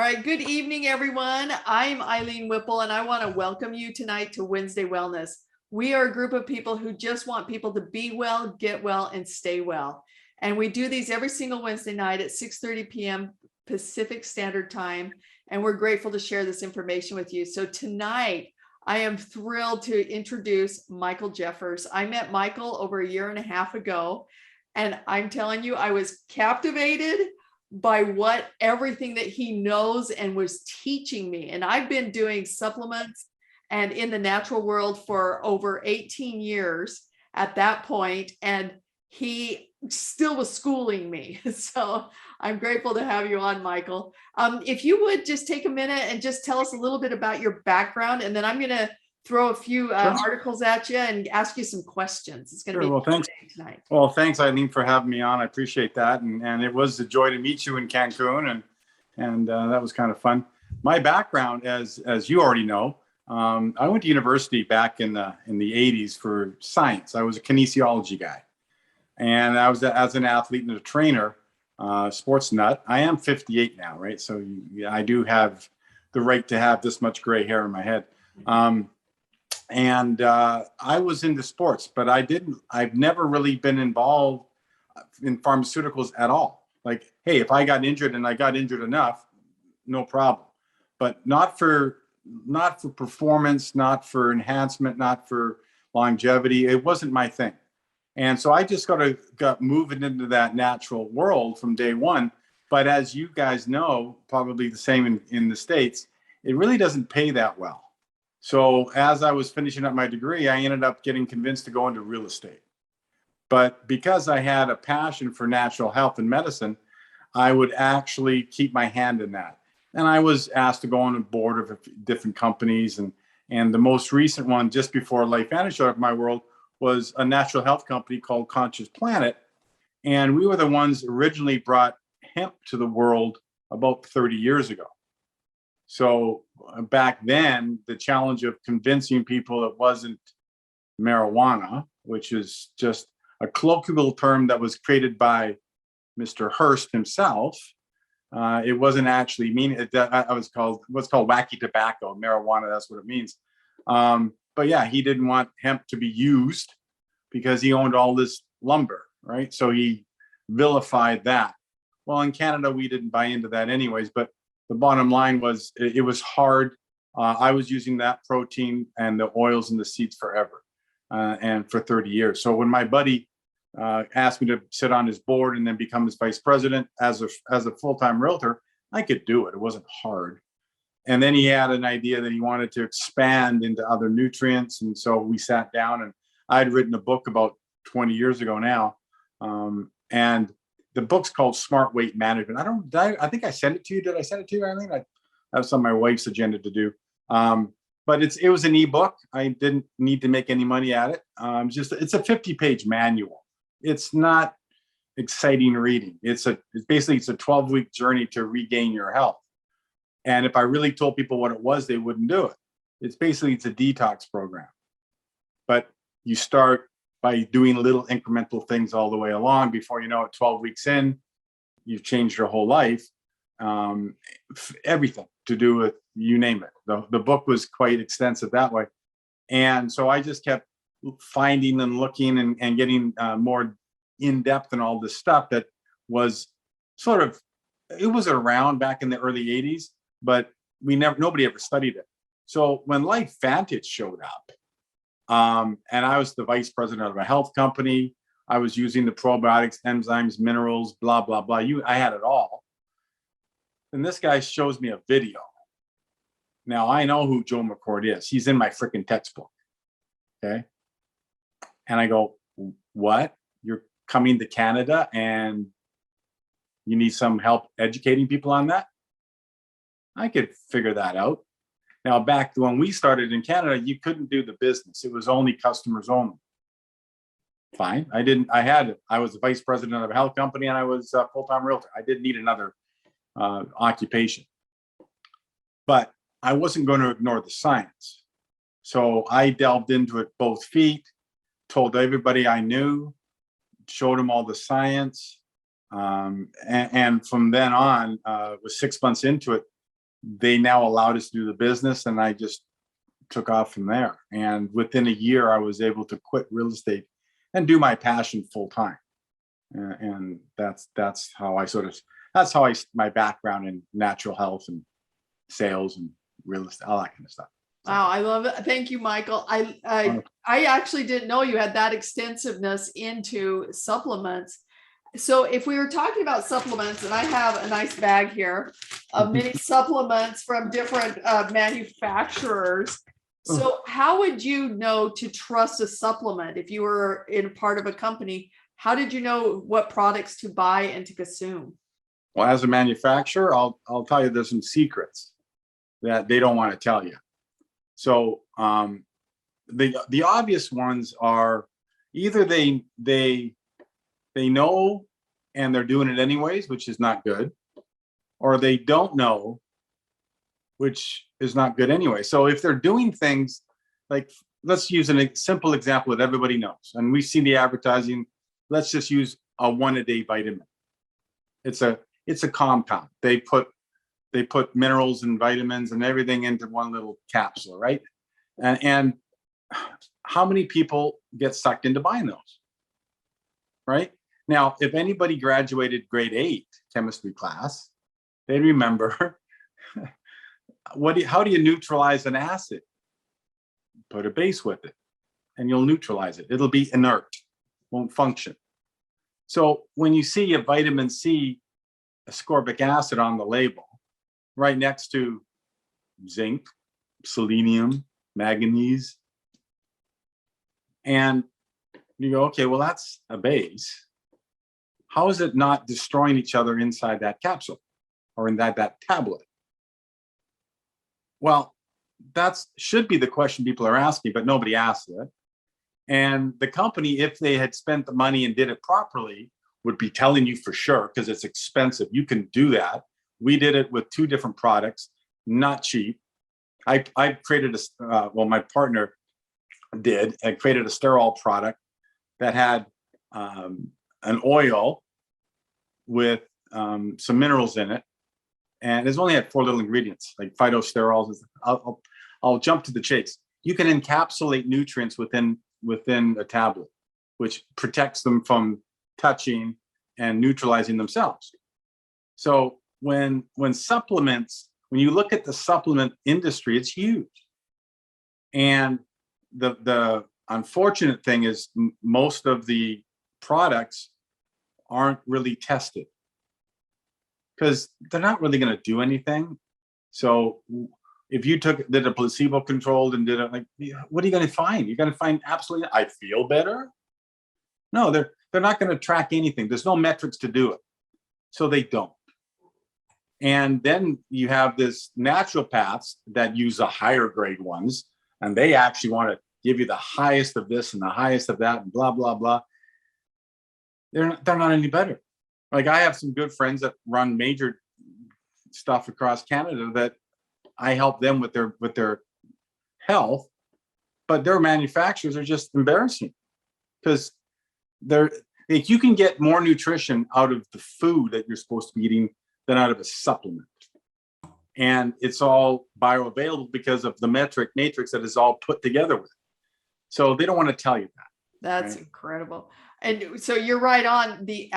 right, good evening, everyone. I'm Eileen Whipple, and I want to welcome you tonight to Wednesday Wellness. We are a group of people who just want people to be well, get well, and stay well. And we do these every single Wednesday night at 6:30 p.m. Pacific Standard Time, and we're grateful to share this information with you. So tonight, I am thrilled to introduce Michael Jeffares. I met Michael over a year and a half ago, and I'm telling you, I was captivated by everything that he knows and was teaching me. And I've been doing supplements and in the natural world for over 18 years at that point, and he still was schooling me. So I'm grateful to have you on, Michael. If you would just take a minute and just tell us a little bit about your background, and then I'm going to throw a few articles at you and ask you some questions. It's going to be well, thanks tonight. Well, thanks, Eileen, for having me on. I appreciate that. And it was a joy to meet you in Cancun, and that was kind of fun. My background, as you already know, I went to university back in the 80s for science. I was a kinesiology guy. And I was, as an athlete and a trainer, sports nut. I am 58 now, right? So I do have the right to have this much gray hair in my head. And I was into sports, but I've never really been involved in pharmaceuticals at all. Like, hey, if I got injured and I got injured enough, no problem. But not for performance, not for enhancement, not for longevity. It wasn't my thing. And so I just got moving into that natural world from day one. But as you guys know, probably the same in the States, it really doesn't pay that well. So as I was finishing up my degree, I ended up getting convinced to go into real estate. But because I had a passion for natural health and medicine, I would actually keep my hand in that. And I was asked to go on a board of different companies. And the most recent one, just before life vanished out of my world, was a natural health company called Conscious Planet. And we were the ones originally brought hemp to the world about 30 years ago. So back then, the challenge of convincing people it wasn't marijuana, which is just a colloquial term that was created by Mr. Hearst himself. It wasn't actually what's called wacky tobacco, marijuana. That's what it means. But yeah, he didn't want hemp to be used because he owned all this lumber, right? So he vilified that. Well, in Canada, we didn't buy into that anyways, but the bottom line was it was hard. I was using that protein and the oils and the seeds forever and for 30 years. So when my buddy asked me to sit on his board and then become his vice president as a full-time realtor, I could do it. It wasn't hard. And then he had an idea that he wanted to expand into other nutrients. And so we sat down, and I'd written a book about 20 years ago now. And the book's called Smart Weight Management. I think I sent it to you. Did I send it to you, Eileen? That was on my wife's agenda to do. But it was an ebook. I didn't need to make any money at it. It's a 50-page manual. It's not exciting reading. It's basically a 12-week journey to regain your health. And if I really told people what it was, they wouldn't do it. It's a detox program. But you start by doing little incremental things all the way along. Before you know it, 12 weeks in, you've changed your whole life. Everything to do with, you name it. The book was quite extensive that way. And so I just kept finding and looking and getting more in-depth in all this stuff that was it was around back in the early 80s, but nobody ever studied it. So when Life Vantage showed up, and I was the vice president of a health company, I was using the probiotics, enzymes, minerals, blah, blah, blah. I had it all. And this guy shows me a video. Now, I know who Joe McCord is. He's in my freaking textbook. Okay. And I go, what? You're coming to Canada and you need some help educating people on that? I could figure that out. Now, back when we started in Canada, you couldn't do the business. It was only customers only. Fine. I was the vice president of a health company, and I was a full-time realtor. I didn't need another occupation. But I wasn't going to ignore the science. So I delved into it both feet, told everybody I knew, showed them all the science. And from then on, was 6 months into it, they now allowed us to do the business, and I just took off from there. And within a year, I was able to quit real estate and do my passion full time. And that's how my background in natural health and sales and real estate, all that kind of stuff. Wow, I love it. Thank you, Michael. I actually didn't know you had that extensiveness into supplements. So if we were talking about supplements, and I have a nice bag here of many supplements from different manufacturers. So how would you know to trust a supplement if you were in part of a company? How did you know what products to buy and to consume? Well, as a manufacturer, I'll tell you there's some secrets that they don't want to tell you. So the obvious ones are either they know and they're doing it anyways, which is not good, or they don't know, which is not good anyway. So if they're doing things like, let's use a simple example that everybody knows, and we see the advertising. Let's just use a 1-a-day vitamin. It's a compound. They put minerals and vitamins and everything into one little capsule, right? And how many people get sucked into buying those, right? Now, if anybody graduated grade 8 chemistry class, they remember how do you neutralize an acid? Put a base with it, and you'll neutralize it. It'll be inert, won't function. So when you see a vitamin C ascorbic acid on the label, right next to zinc, selenium, manganese, and you go, okay, well, that's a base. How is it not destroying each other inside that capsule or in that tablet? Well, that should be the question people are asking, but nobody asks it. And the company, if they had spent the money and did it properly, would be telling you for sure, because it's expensive. You can do that. We did it with 2 different products, not cheap. I created my partner did. I created a sterol product that had an oil with some minerals in it, and it's only had 4 little ingredients like phytosterols. I'll jump to the chase. You can encapsulate nutrients within a tablet, which protects them from touching and neutralizing themselves. So when you look at the supplement industry, it's huge. And the unfortunate thing is most of the products aren't really tested because they're not really going to do anything. So if you did a placebo controlled and did it, like, what are you going to find? You're going to find absolutely, I feel better. No, they're not going to track anything. There's no metrics to do it. So they don't. And then you have this naturopaths that use the higher grade ones, and they actually want to give you the highest of this and the highest of that and blah, blah, blah. They're not any better. Like, I have some good friends that run major stuff across Canada that I help them with their health, but their manufacturers are just embarrassing because you can get more nutrition out of the food that you're supposed to be eating than out of a supplement. And it's all bioavailable because of the matrix that is all put together with it. So they don't want to tell you that. That's right? incredible. And so you're right on. The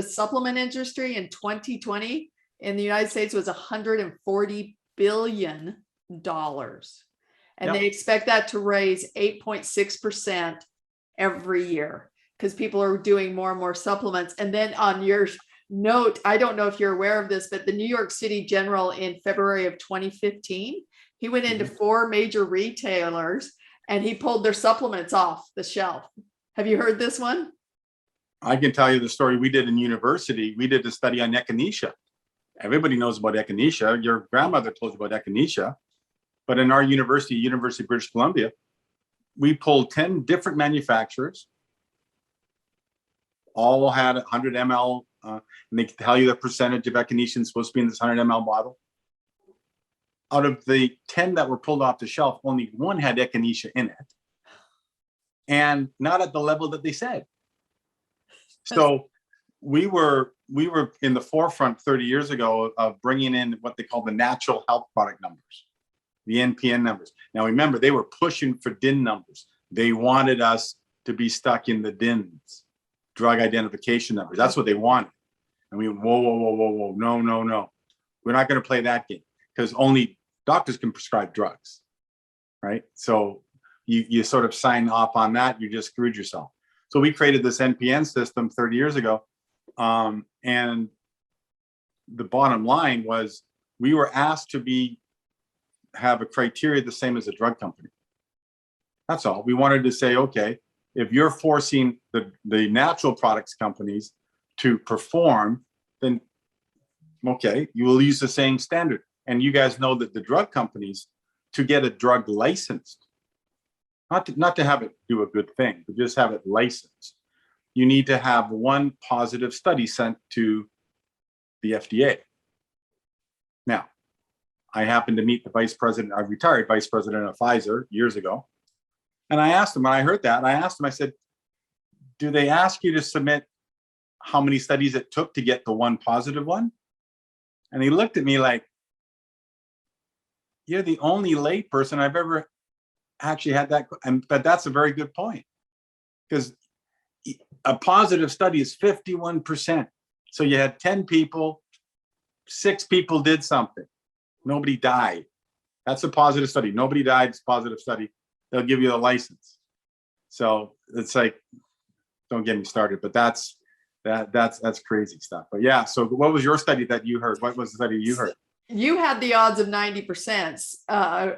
supplement industry in 2020 in the United States was $140 billion. And they expect that to raise 8.6% every year because people are doing more and more supplements. And then on your note, I don't know if you're aware of this, but the New York City General in February of 2015, he went into 4 major retailers and he pulled their supplements off the shelf. Have you heard this one? I can tell you the story we did in university. We did a study on echinacea. Everybody knows about echinacea. Your grandmother told you about echinacea. But in our University of British Columbia, we pulled 10 different manufacturers. All had 100 ml, and they tell you the percentage of echinacea is supposed to be in this 100 ml bottle. Out of the 10 that were pulled off the shelf, only 1 had echinacea in it, and not at the level that they said. So we were we were in the forefront 30 years ago of bringing in what they call the natural health product numbers, the NPN numbers. Now, remember, they were pushing for DIN numbers. They wanted us to be stuck in the DINs, drug identification numbers. That's what they wanted. And we went, whoa, whoa, whoa, whoa, whoa, no, no, no. We're not going to play that game because only doctors can prescribe drugs, right? So you sort of sign off on that, you just screwed yourself. So we created this NPN system 30 years ago. And the bottom line was we were asked to have a criteria the same as a drug company. That's all. We wanted to say, okay, if you're forcing the natural products companies to perform, then okay, you will use the same standard. And you guys know that the drug companies, to get a drug licensed, not to have it do a good thing, but just have it licensed, you need to have one positive study sent to the FDA. Now, I happened to meet the vice president, a retired vice president of Pfizer years ago. And I asked him, when I heard that, I said, do they ask you to submit how many studies it took to get the one positive one? And he looked at me like, you're the only lay person I've ever actually had that. But that's a very good point, because a positive study is 51%. So you had 10 people, 6 people did something. Nobody died. That's a positive study. Nobody died. It's a positive study. They'll give you a license. So it's like, don't get me started, but that's crazy stuff. But yeah, so what was your study that you heard? What was the study you heard? You had the odds of 90%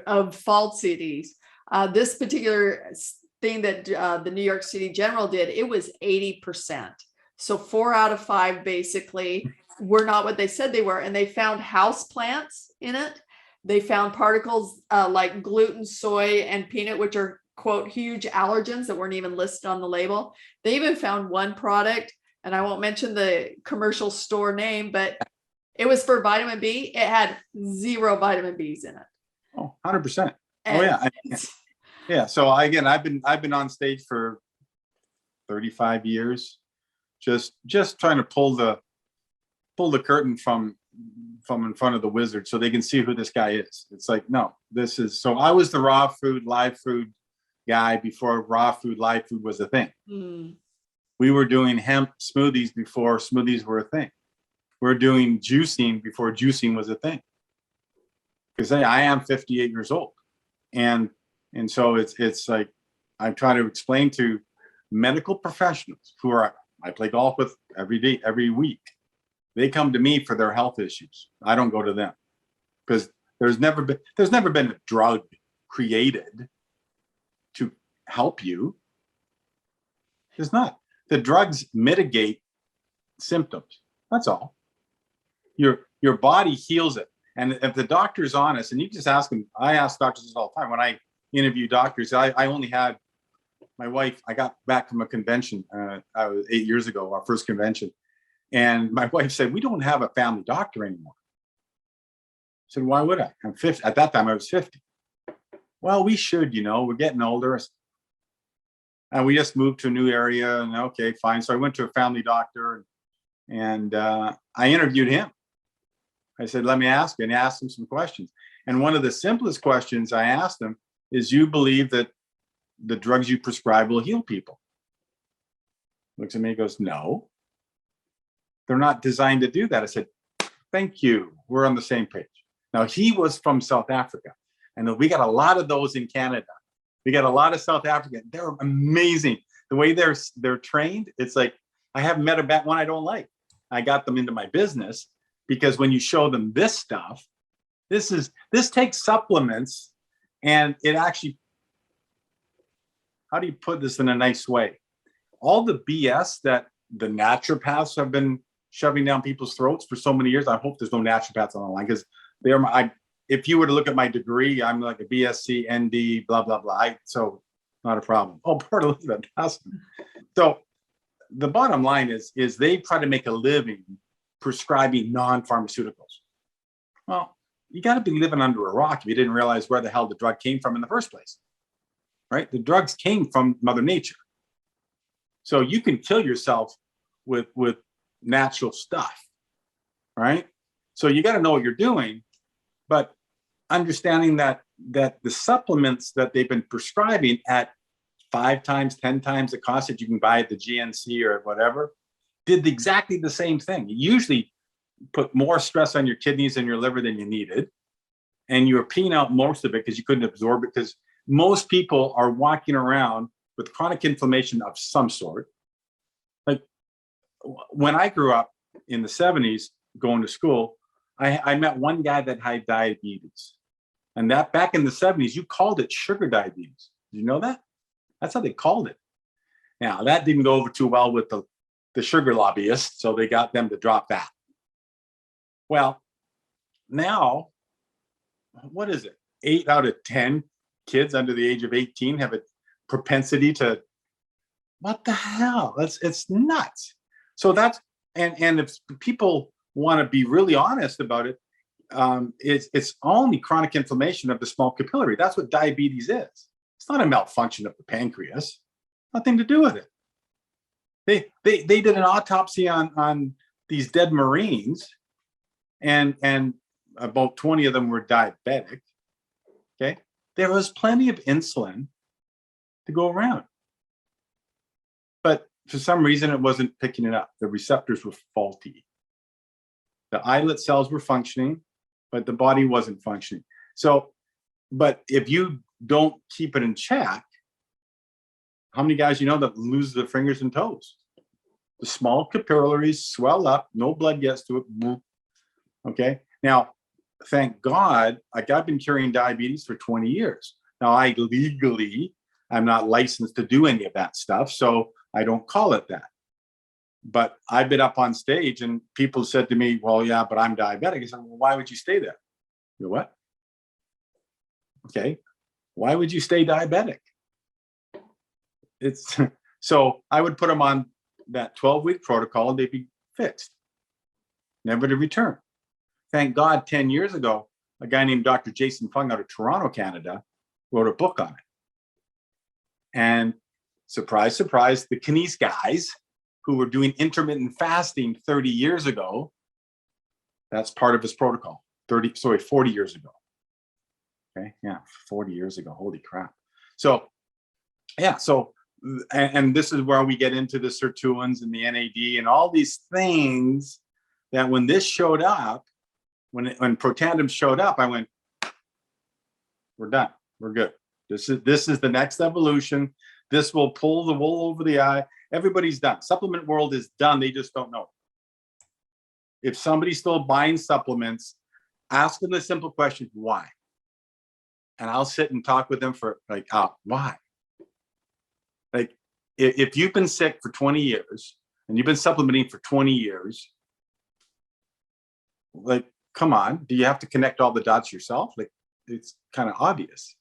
of false CDs. This particular thing that the New York City General did, it was 80%. So 4 out of 5 basically were not what they said they were. And they found house plants in it. They found particles like gluten, soy, and peanut, which are, quote, huge allergens that weren't even listed on the label. They even found one product, and I won't mention the commercial store name, but it was for vitamin B. It had 0 vitamin Bs in it. Oh, 100%. Oh yeah. Yeah. So again, I've been on stage for 35 years, just trying to pull the curtain from in front of the wizard so they can see who this guy is. It's like, no, so I was the raw food, live food guy before raw food, live food was a thing. We were doing hemp smoothies before smoothies were a thing. We're doing juicing before juicing was a thing. Because I am 58 years old. And so it's like, I'm trying to explain to medical professionals who I play golf with every day, every week. They come to me for their health issues. I don't go to them, because there's never been a drug created to help you. There's not. The drugs mitigate symptoms. That's all. Your body heals it. And if the doctor's honest, and you just ask them, I ask doctors this all the time. When I interview doctors, I only had my wife, I got back from a convention, I was 8 years ago, our first convention. And my wife said, we don't have a family doctor anymore. I said, why would I? I'm 50. At that time, I was 50. Well, we should, we're getting older. And we just moved to a new area, and okay, fine. So I went to a family doctor, and I interviewed him. I said, let me ask you, and I asked him some questions. And one of the simplest questions I asked him is, you believe that the drugs you prescribe will heal people? Looks at me and goes, no. They're not designed to do that. I said, thank you. We're on the same page. Now, he was from South Africa, and we got a lot of those in Canada. We got a lot of South African. They're amazing. The way they're trained, it's like, I haven't met a one I don't like. I got them into my business because when you show them this stuff, this takes supplements, and it actually, how do you put this in a nice way? All the BS that the naturopaths have been shoving down people's throats for so many years. I hope there's no naturopaths on the line, because if you were to look at my degree, I'm like a BSc, ND, blah, blah, blah. So not a problem. Oh, poor Elizabeth. Awesome. So the bottom line is they try to make a living prescribing non-pharmaceuticals. Well, you got to be living under a rock if you didn't realize where the hell the drug came from in the first place, right? The drugs came from Mother Nature. So you can kill yourself with natural stuff, right? So you got to know what you're doing, but understanding that the supplements that they've been prescribing at 5 times, 10 times the cost that you can buy at the GNC or whatever, did exactly the same thing. You usually put more stress on your kidneys and your liver than you needed. And you were peeing out most of it because you couldn't absorb it, because most people are walking around with chronic inflammation of some sort. Like when I grew up in the 70s going to school, I met one guy that had diabetes. And that back in the 70s, you called it sugar diabetes. Did you know that? That's how they called it. Now, that didn't go over too well with the sugar lobbyists, so they got them to drop that. Well, now, what is it? 8 out of 10 kids under the age of 18 have a propensity to, what the hell? It's nuts. So that's, and if people want to be really honest about it, it's only chronic inflammation of the small capillary. That's what diabetes is. It's not a malfunction of the pancreas. Nothing to do with it. They did an autopsy on these dead Marines, and about 20 of them were diabetic. Okay, there was plenty of insulin to go around, but for some reason it wasn't picking it up. The receptors were faulty. The islet cells were functioning, but the body wasn't functioning. So, but if you don't keep it in check, how many guys you know that lose their fingers and toes? The small capillaries swell up, no blood gets to it. Okay. Now, thank God, like I've been carrying diabetes for 20 years. Now, I'm not licensed to do any of that stuff, so I don't call it that. But I've been up on stage and people said to me, well, yeah, but I'm diabetic. I said, well, why would you stay there? You what? Okay. Why would you stay diabetic? It's so I would put them on that 12-week protocol and they'd be fixed, never to return. Thank God, 10 years ago, a guy named Dr. Jason Fung out of Toronto, Canada, wrote a book on it. And surprise, surprise, the Kines guys who were doing intermittent fasting 30 years ago, that's part of his protocol. 40 years ago. Okay, yeah, 40 years ago. Holy crap. So, yeah, so, and this is where we get into the sirtuins and the NAD and all these things that when this showed up, when Protandim showed up, I went, we're done. We're good. This is the next evolution. This will pull the wool over the eye. Everybody's done. Supplement world is done. They just don't know. If somebody's still buying supplements, ask them the simple question, why? And I'll sit and talk with them for like, why? Like, if you've been sick for 20 years and you've been supplementing for 20 years, like, come on, do you have to connect all the dots yourself? Like, it's kind of obvious.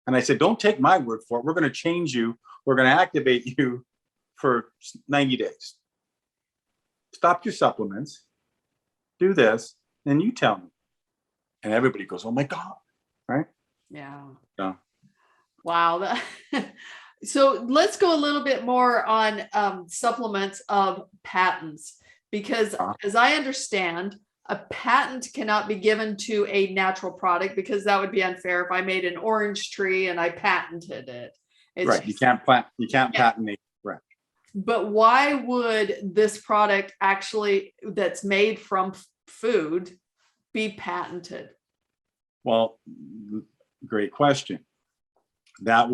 And I said, don't take my word for it. We're going to change you. We're going to activate you for 90 days. Stop your supplements, do this, and you tell me. And everybody goes, oh my God, right? Yeah. Yeah. Wow. So let's go a little bit more on supplements of patents, because as I understand, a patent cannot be given to a natural product, because that would be unfair if I made an orange tree and I patented it. Right. You can't patent it. Right. But why would this product actually that's made from food be patented? Well, great question. That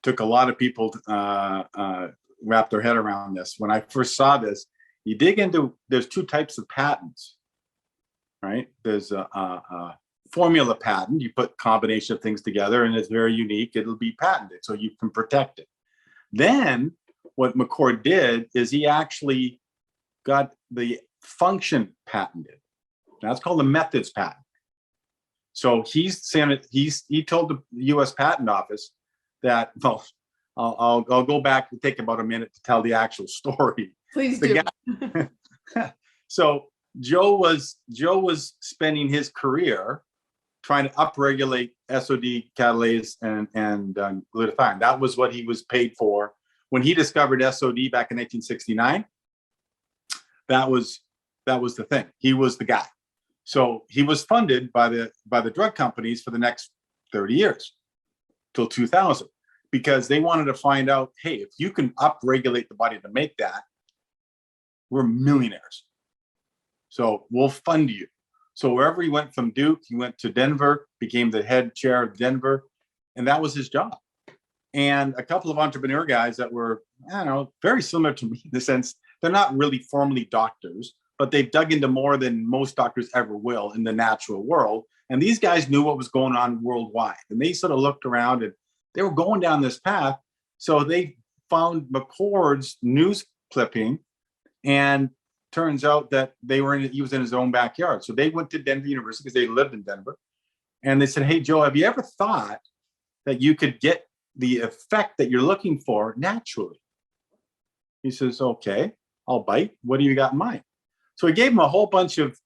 took a lot of people to wrap their head around this. When I first saw this, you dig into, there's 2 types of patents, right? There's a formula patent. You put combination of things together and it's very unique. It'll be patented, so you can protect it. Then what McCord did is he actually got the function patented. That's called the methods patent. So he's saying it. He told the U.S. Patent Office that. Well, I'll go back and take about a minute to tell the actual story. Please do. So Joe was spending his career trying to upregulate SOD catalase and glutathione. That was what he was paid for when he discovered SOD back in 1969. That was the thing. He was the guy. So he was funded by the drug companies for the next 30 years till 2000, because they wanted to find out, hey, if you can upregulate the body to make that, we're millionaires. So we'll fund you. So wherever he went from Duke, he went to Denver, became the head chair of Denver, and that was his job. And a couple of entrepreneur guys that were, I don't know, very similar to me in the sense they're not really formally doctors, but they've dug into more than most doctors ever will in the natural world. And these guys knew what was going on worldwide. And they sort of looked around and they were going down this path. So they found McCord's news clipping, and turns out that he was in his own backyard. So they went to Denver University because they lived in Denver. And they said, hey, Joe, have you ever thought that you could get the effect that you're looking for naturally? He says, okay, I'll bite. What do you got in mind? So he gave him a whole bunch of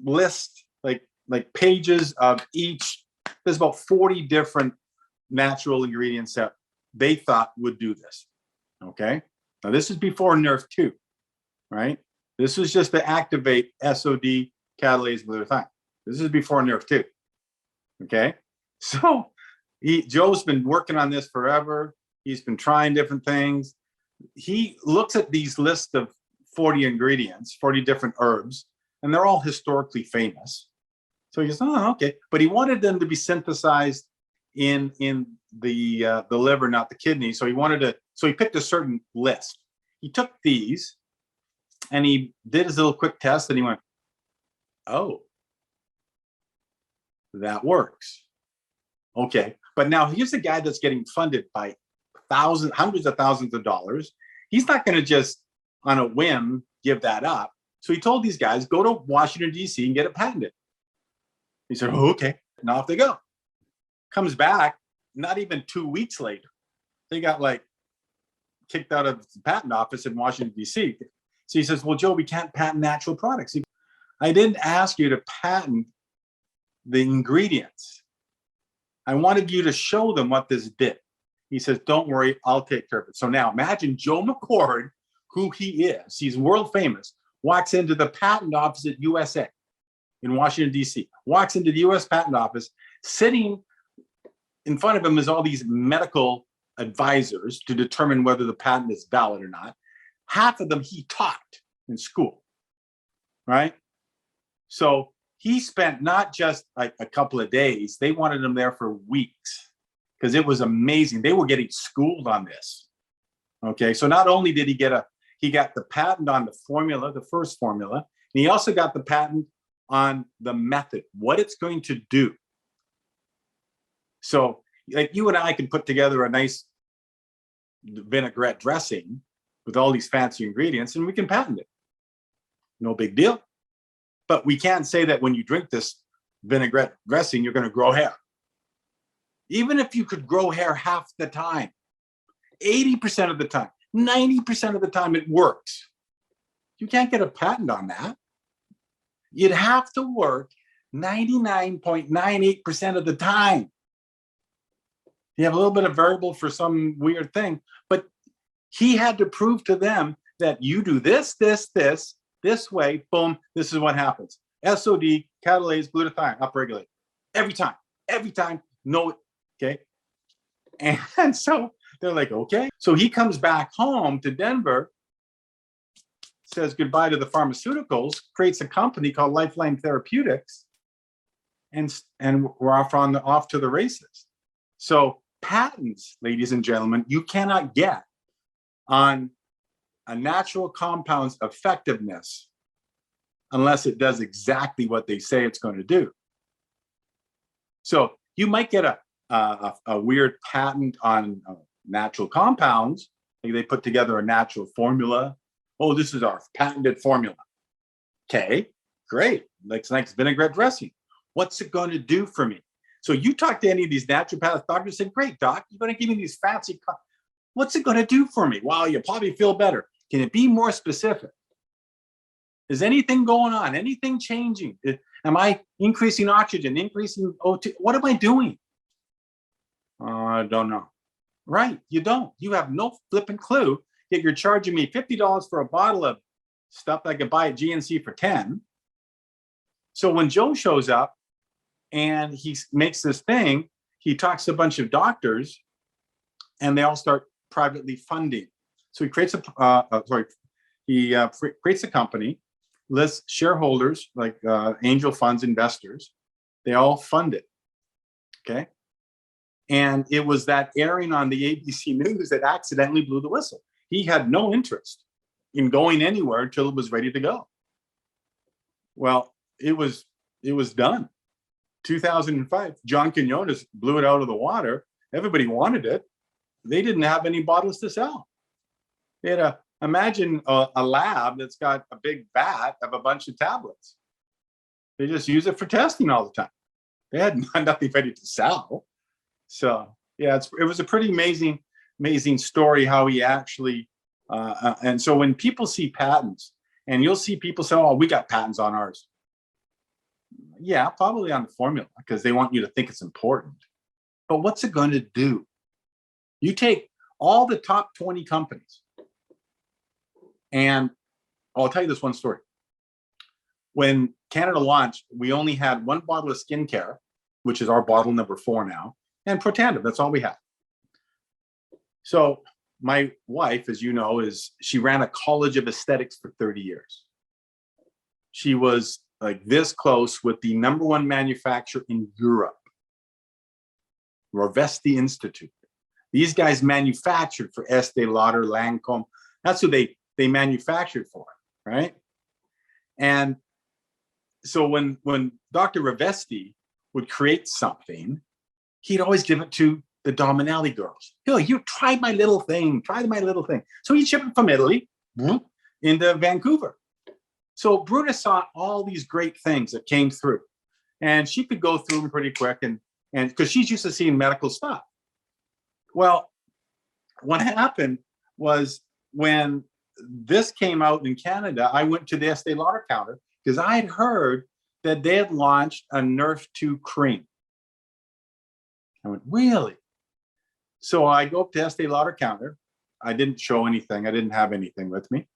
lists, like pages of each. There's about 40 different natural ingredients that they thought would do this. Okay. Now this is before Nerf 2, right? This was just to activate SOD, catalase, glutathione. This is before Nerf 2. Okay. So Joe's been working on this forever. He's been trying different things. He looks at these lists of 40 ingredients, 40 different herbs, and they're all historically famous. So he goes, oh, okay. But he wanted them to be synthesized in the liver, not the kidney. So he picked a certain list. He took these and he did his little quick test and he went, oh, that works. Okay. But now here's a guy that's getting funded by hundreds of thousands of dollars. He's not going to just on a whim give that up. So he told these guys, go to Washington, D.C. and get it patented. He said, oh, okay. And off they go. Comes back, not even 2 weeks later, they got kicked out of the patent office in Washington, D.C. So he says, well, Joe, we can't patent natural products. I didn't ask you to patent the ingredients. I wanted you to show them what this did. He says, don't worry, I'll take care of it. So now imagine Joe McCord, who he is, he's world famous, walks into the patent office at USA in Washington, D.C., walks into the U.S. patent office, sitting in front of him is all these medical advisors to determine whether the patent is valid or not. Half of them he taught in school, right? So he spent not just like a couple of days, they wanted him there for weeks because it was amazing. They were getting schooled on this. Okay, so not only did he got the patent on the formula, the first formula, and he also got the patent on the method, what it's going to do. So like you and I can put together a nice vinaigrette dressing with all these fancy ingredients and we can patent it. No big deal. But we can't say that when you drink this vinaigrette dressing, you're going to grow hair. Even if you could grow hair half the time, 80% of the time, 90% of the time it works. You can't get a patent on that. You'd have to work 99.98% of the time. You have a little bit of variable for some weird thing, but he had to prove to them that you do this way, boom, this is what happens. SOD, catalase, glutathione, upregulate. Every time, no, okay? And so they're like, okay. So he comes back home to Denver, says goodbye to the pharmaceuticals, creates a company called Lifeline Therapeutics, and we're off to the races. So patents, ladies and gentlemen, you cannot get on a natural compound's effectiveness unless it does exactly what they say it's going to do. So you might get a weird patent on natural compounds. Like they put together a natural formula. Oh, this is our patented formula. Okay, great. Like vinaigrette dressing. What's it going to do for me? So you talk to any of these naturopath doctors, say, great, doc, you're going to give me these fancy, what's it going to do for me? Wow, you'll probably feel better. Can it be more specific? Is anything going on? Anything changing? Am I increasing oxygen, increasing O2? What am I doing? I don't know. Right, you don't. You have no flipping clue, yet you're charging me $50 for a bottle of stuff that I could buy at GNC for 10. So when Joe shows up and he makes this thing, he talks to a bunch of doctors and they all start privately funding. So he creates creates a company, lists shareholders like angel funds, investors. They all fund it. Okay. And it was that airing on the ABC News that accidentally blew the whistle. He had no interest in going anywhere until it was ready to go. Well, it was done. 2005, John Quinones blew it out of the water. Everybody wanted it. They didn't have any bottles to sell. They had imagine a lab that's got a big vat of a bunch of tablets. They just use it for testing all the time. They had nothing ready to sell. So yeah, it was a pretty amazing story how he actually, and so when people see patents, and you'll see people say, oh, we got patents on ours. Yeah, probably on the formula because they want you to think it's important. But what's it going to do? You take all the top 20 companies, and I'll tell you this one story. When Canada launched, we only had one bottle of skincare, which is our bottle number 4 now, and Protandim. That's all we had. So my wife, as you know, she ran a college of aesthetics for 30 years. She was like this close with the #1 manufacturer in Europe, Rovesti Institute. These guys manufactured for Estee Lauder, Lancome. That's who they manufactured for, right? And so when Dr. Rovesti would create something, he'd always give it to the Dominelli girls. Yo, you try my little thing, try my little thing. So he'd ship it from Italy into Vancouver. So Bruta saw all these great things that came through, and she could go through them pretty quick, and because she's used to seeing medical stuff. Well, what happened was when this came out in Canada, I went to the Estee Lauder counter because I had heard that they had launched a Nerf 2 cream. I went, really? So I go up to Estee Lauder counter. I didn't show anything. I didn't have anything with me.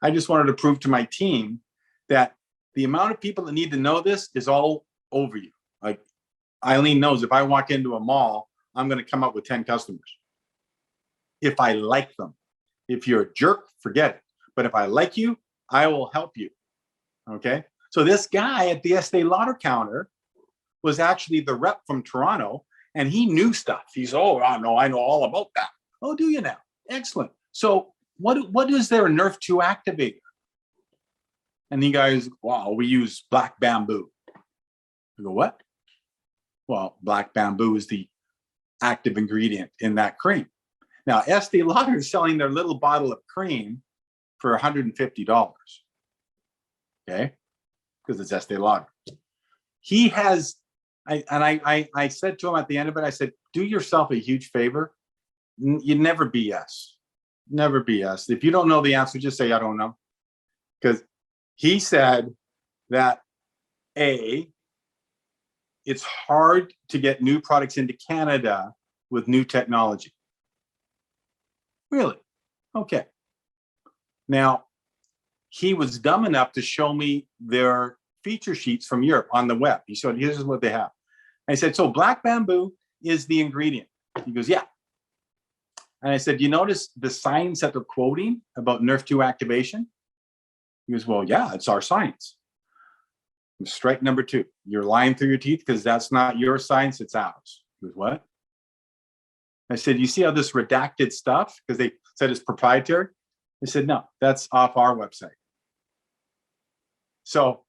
I just wanted to prove to my team that the amount of people that need to know this is all over you. Like Eileen knows if I walk into a mall, I'm going to come up with 10 customers. If I like them. If you're a jerk, forget it. But if I like you, I will help you. Okay. So this guy at the Estee Lauder counter was actually the rep from Toronto, and he knew stuff. He's, oh, I know all about that. Oh, do you now? Excellent. So what is their Nerf 2 activator? And the guys, wow, we use black bamboo. I go, what? Well, black bamboo is the active ingredient in that cream. Now, Estee Lauder is selling their little bottle of cream for $150. Okay, because it's Estee Lauder. He has, I said to him at the end of it, I said, do yourself a huge favor. You never BS. Never BS. If you don't know the answer, just say, I don't know. Because he said that, A, it's hard to get new products into Canada with new technology. Really? Okay. Now, he was dumb enough to show me their feature sheets from Europe on the web. He said, here's what they have. I said, so black bamboo is the ingredient. He goes, yeah. And I said, you notice the science that they're quoting about Nerf 2 activation? He goes, well, yeah, it's our science. Strike number 2. You're lying through your teeth because that's not your science, it's ours. He goes, what? I said, you see how this redacted stuff, because they said it's proprietary? They said, no, that's off our website. So,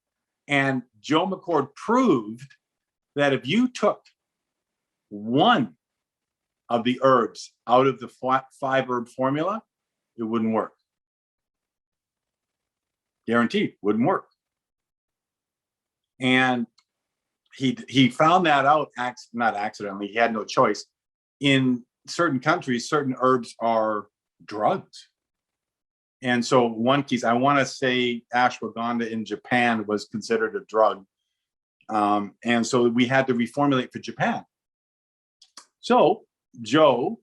and Joe McCord proved that if you took one of the herbs out of the 5-herb formula, it wouldn't work. Guaranteed, wouldn't work. And he found that out, not accidentally, he had no choice. In certain countries, certain herbs are drugs. And so one case, I want to say ashwagandha in Japan was considered a drug. And so we had to reformulate for Japan. So Joe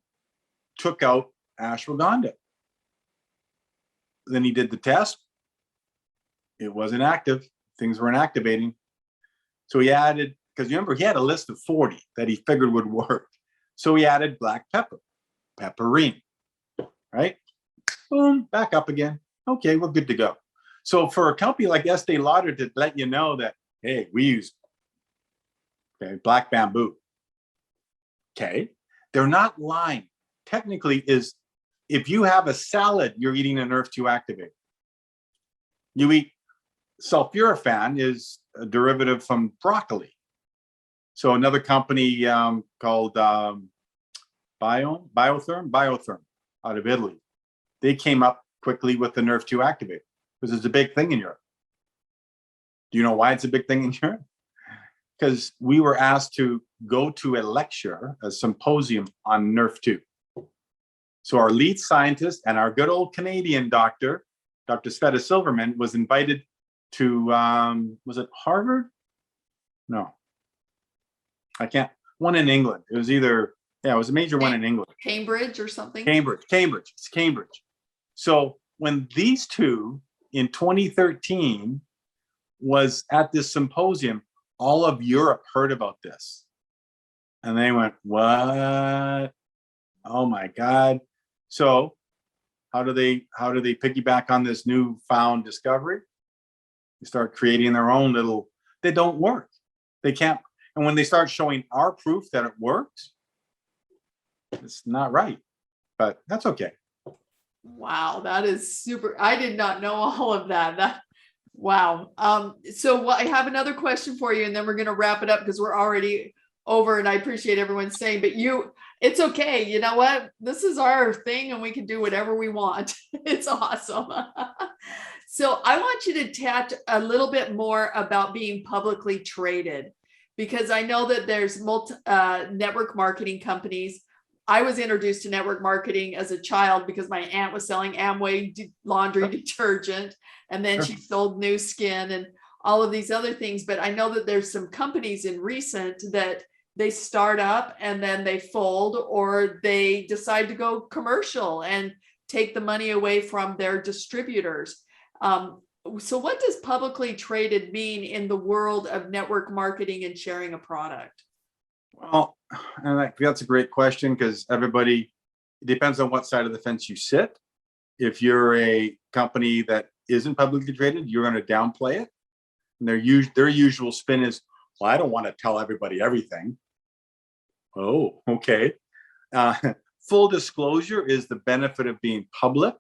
took out ashwagandha. Then he did the test. It wasn't active. Things weren't activating. So he added, because remember, he had a list of 40 that he figured would work. So he added black pepper, pepperine, right? Boom, back up again. Okay, we're good to go. So for a company like Estee Lauder to let you know that, hey, we use black bamboo. Okay, they're not lying. Technically, is if you have a salad, you're eating an Earth-2 activate. You eat sulforaphane is a derivative from broccoli. So another company called Biotherm out of Italy, they came up quickly with the Nerve2 activator because it's a big thing in Europe. Do you know why it's a big thing in Europe? Because we were asked to go to a lecture, a symposium on Nerve2. So our lead scientist and our good old Canadian doctor, Dr. Sveta Silverman, was invited to, was it Harvard? No, I can't. One in England. It was either, yeah, it was a major one in England. Cambridge or something? Cambridge. It's Cambridge. So when these two in 2013 was at this symposium, all of Europe heard about this. And they went, what? Oh my God. So how do they piggyback on this newfound discovery? They start creating their own little, they don't work. They can't. And when they start showing our proof that it works, it's not right, but that's okay. Wow, that is super. I did not know all of that. Wow. So I have another question for you, and then we're going to wrap it up because we're already over, and I appreciate everyone saying, but it's okay. You know what? This is our thing and we can do whatever we want. It's awesome. So I want you to chat a little bit more about being publicly traded, because I know that there's network marketing companies. I was introduced to network marketing as a child because my aunt was selling Amway laundry detergent, and then she sold New Skin and all of these other things. But I know that there's some companies in recent that they start up and then they fold, or they decide to go commercial and take the money away from their distributors. So what does publicly traded mean in the world of network marketing and sharing a product? Well, and that's a great question, because it depends on what side of the fence you sit. If you're a company that isn't publicly traded, you're going to downplay it. And their usual spin is, well, I don't want to tell everybody everything. Oh, okay. Full disclosure is the benefit of being public.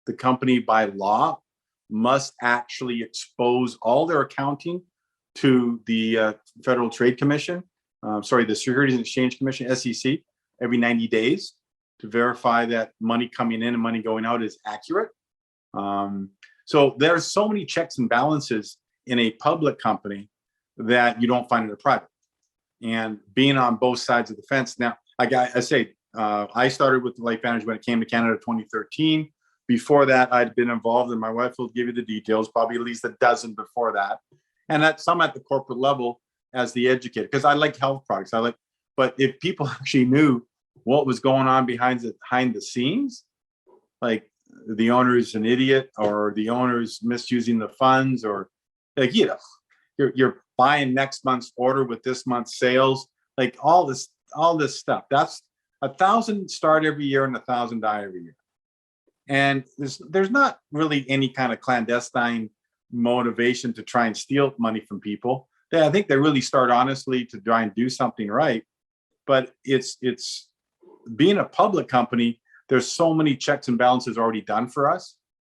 The company by law must actually expose all their accounting to the Federal Trade Commission, the Securities and Exchange Commission, SEC, every 90 days to verify that money coming in and money going out is accurate. So there's so many checks and balances in a public company that you don't find in a private. And being on both sides of the fence. Now, I started with LifeVantage when it came to Canada 2013. Before that, I'd been involved, and my wife will give you the details, probably at least a dozen before that. And some at the corporate level as the educator, because I like health products. But if people actually knew what was going on behind the scenes, like the owner's an idiot, or the owner's misusing the funds, or you're buying next month's order with this month's sales, like all this stuff. That's 1,000 start every year and 1,000 die every year. And there's not really any kind of clandestine motivation to try and steal money from people. I think they really start honestly to try and do something right. But it's being a public company, there's so many checks and balances already done for us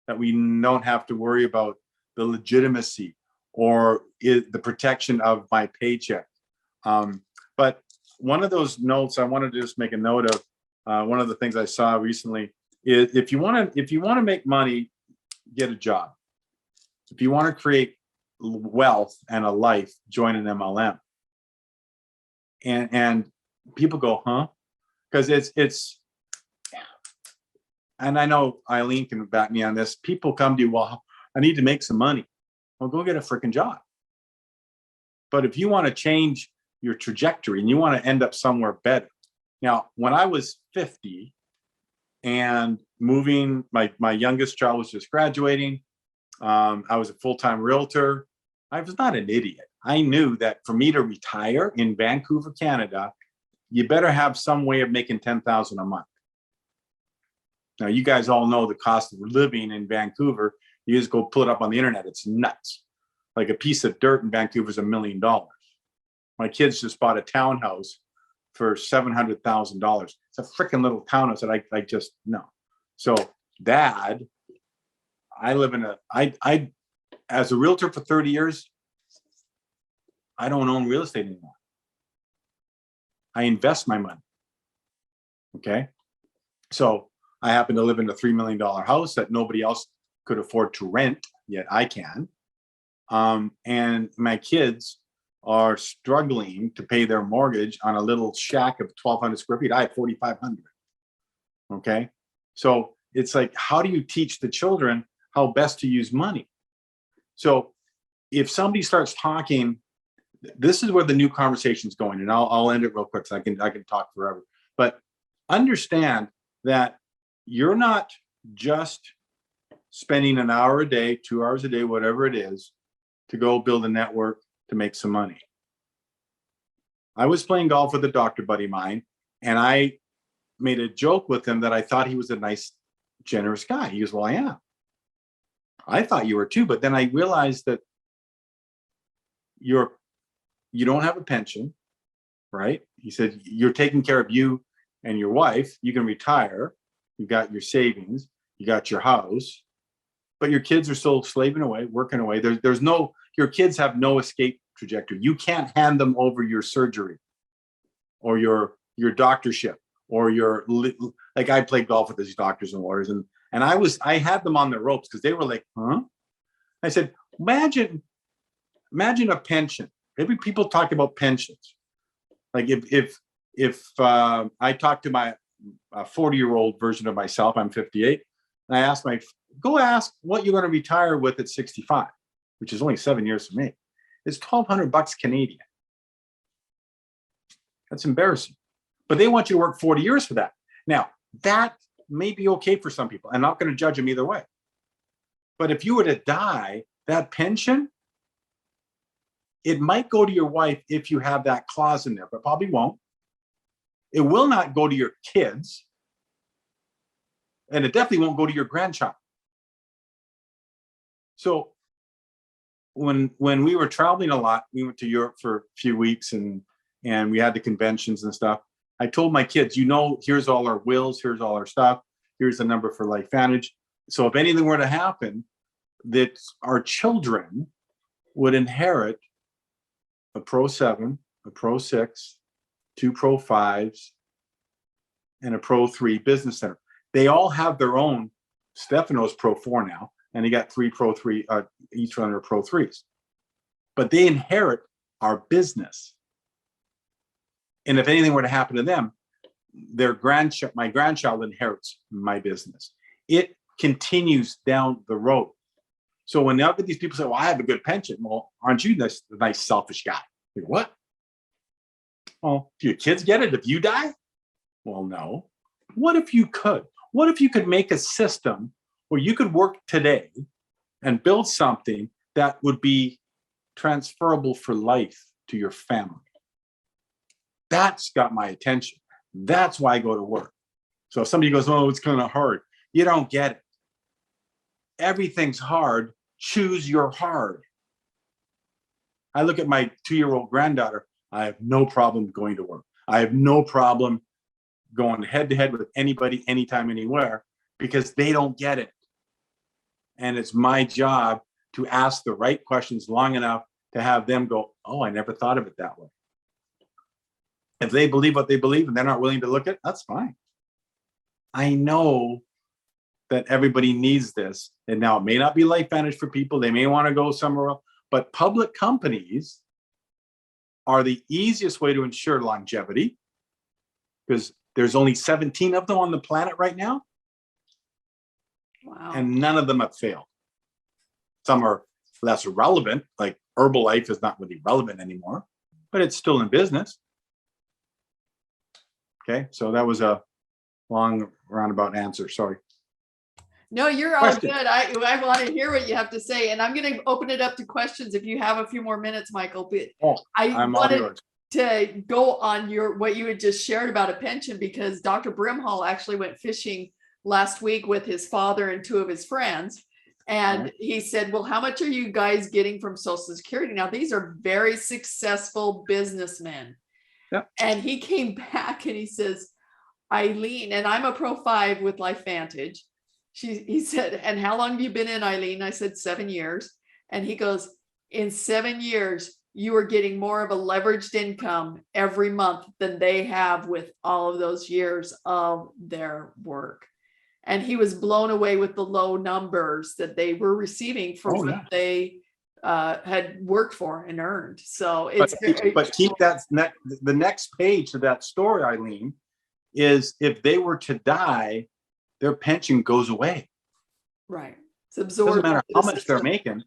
that we don't have to worry about the legitimacy or the protection of my paycheck. But one of those notes I wanted to just make a note of, one of the things I saw recently is, if you want to make money, get a job. If you want to create wealth and a life, join an MLM. And people go, huh? Because it's, and I know Eileen can back me on this. People come to you, well, I need to make some money. Well, go get a freaking job. But if you want to change your trajectory and you want to end up somewhere better. Now, when I was 50 and moving, my youngest child was just graduating, I was a full-time realtor. I was not an idiot. I knew that for me to retire in Vancouver, Canada, you better have some way of making $10,000 a month. Now, you guys all know the cost of living in Vancouver. You just go pull it up on the internet. It's nuts. Like a piece of dirt in Vancouver is $1 million. My kids just bought a townhouse for $700,000. It's a freaking little townhouse that I just know. So, Dad, I live in I as a realtor for 30 years, I don't own real estate anymore. I invest my money. Okay. So I happen to live in a $3 million house that nobody else could afford to rent, yet I can. And my kids are struggling to pay their mortgage on a little shack of 1,200 square feet. I have 4,500. Okay. So it's like, how do you teach the children how best to use money? So if somebody starts talking, this is where the new conversation is going, and I'll end it real quick so I can talk forever. But understand that you're not just spending an hour a day, 2 hours a day, whatever it is, to go build a network to make some money. I was playing golf with a doctor buddy of mine, and I made a joke with him that I thought he was a nice, generous guy. He goes, well, I am. I thought you were too, but then I realized that you don't have a pension, right? He said, you're taking care of you and your wife. You can retire. You got your savings. You got your house, but your kids are still slaving away, working away. There's no, your kids have no escape trajectory. You can't hand them over your surgery or your doctorship or like I played golf with these doctors and lawyers, and I had them on the ropes because they were like, huh? I said, imagine a pension. Maybe people talk about pensions. Like if I talk to my 40-year-old version of myself, I'm 58, and I asked go ask what you're going to retire with at 65, which is only 7 years for me. It's $1,200 Canadian. That's embarrassing. But they want you to work 40 years for that. Now, that may be okay for some people. I'm not going to judge them either way. But if you were to die, that pension, it might go to your wife if you have that clause in there, but probably won't. It will not go to your kids. And it definitely won't go to your grandchild. So when we were traveling a lot, we went to Europe for a few weeks and we had the conventions and stuff. I told my kids, here's all our wills, here's all our stuff, here's the number for LifeVantage. So if anything were to happen, that our children would inherit a Pro 7, a Pro 6, 2 Pro 5s, and a Pro 3 business center. They all have their own. Stefano's Pro 4 now, and he got 3 Pro 3, each one are Pro 3s. But they inherit our business. And if anything were to happen to them, my grandchild inherits my business. It continues down the road. So when now these people say, well, I have a good pension. Well, aren't you this nice, selfish guy? Like, what? Well, do your kids get it if you die? Well, no. What if you could? What if you could make a system where you could work today and build something that would be transferable for life to your family? That's got my attention. That's why I go to work. So if somebody goes, oh, it's kind of hard, you don't get it. Everything's hard. Choose your hard. I look at my 2-year-old granddaughter. I have no problem going to work. I have no problem going head to head with anybody, anytime, anywhere, because they don't get it. And it's my job to ask the right questions long enough to have them go, oh, I never thought of it that way. If they believe what they believe and they're not willing to look at it, that's fine. I know that everybody needs this. And now it may not be LifeVantage for people. They may want to go somewhere else. But public companies are the easiest way to ensure longevity, because there's only 17 of them on the planet right now. Wow. And none of them have failed. Some are less relevant, like Herbalife is not really relevant anymore, but it's still in business. Okay, so that was a long roundabout answer. Sorry. No, you're all Question. good. I want to hear what you have to say, and I'm going to open it up to questions if you have a few more minutes, Michael. But Oh, I I'm all wanted yours. to go on what you had just shared about a pension, because Dr. Brimhall actually went fishing last week with his father and two of his friends. And Right. he said, well, how much are you guys getting from Social Security? Now, these are very successful businessmen. Yep. And he came back and he says, Eileen, and I'm a Pro 5 with LifeVantage. He said, and how long have you been in, Eileen? I said, 7 years. And he goes, in 7 years, you are getting more of a leveraged income every month than they have with all of those years of their work. And he was blown away with the low numbers that they were receiving for what they had worked for and earned. So it's but keep that the next page of that story, Eileen, is if they were to die, their pension goes away. right. It's absorbed. Doesn't matter how much they're making.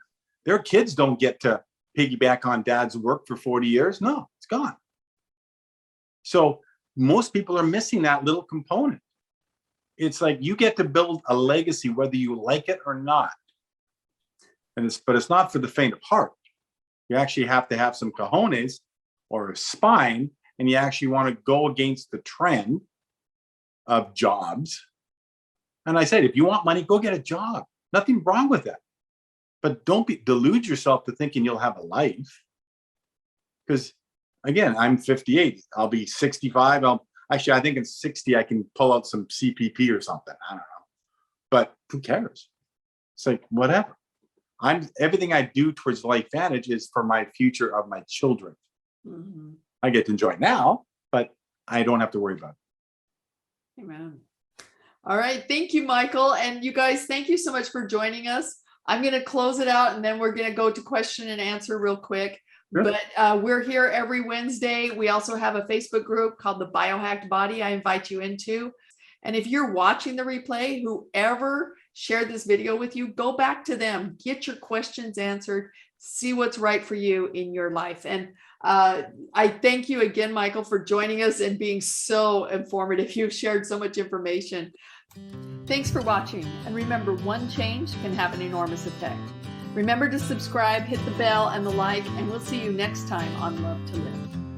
Their kids don't get to piggyback on dad's work for 40 years. No, it's gone. So most people are missing that little component. It's like you get to build a legacy whether you like it or not. But it's not for the faint of heart. You actually have to have some cojones or a spine, and you actually want to go against the trend of jobs. And I said, if you want money, go get a job. Nothing wrong with that. But don't delude yourself to thinking you'll have a life. Because again, I'm 58. I'll be 65. I think in 60, I can pull out some CPP or something. I don't know. But who cares? It's like, whatever. Everything I do towards LifeVantage is for my future of my children. Mm-hmm. I get to enjoy now, but I don't have to worry about it. Amen. All right. Thank you, Michael. And you guys, thank you so much for joining us. I'm going to close it out and then we're going to go to question and answer real quick. Sure. But we're here every Wednesday. We also have a Facebook group called the Biohacked Body I invite you into. And if you're watching the replay, whoever shared this video with you, go back to them, get your questions answered, see what's right for you in your life. And I thank you again, Michael, for joining us and being so informative. You've shared so much information. Thanks for watching. And remember, one change can have an enormous effect. Remember to subscribe, hit the bell and the like, and we'll see you next time on Love to Live.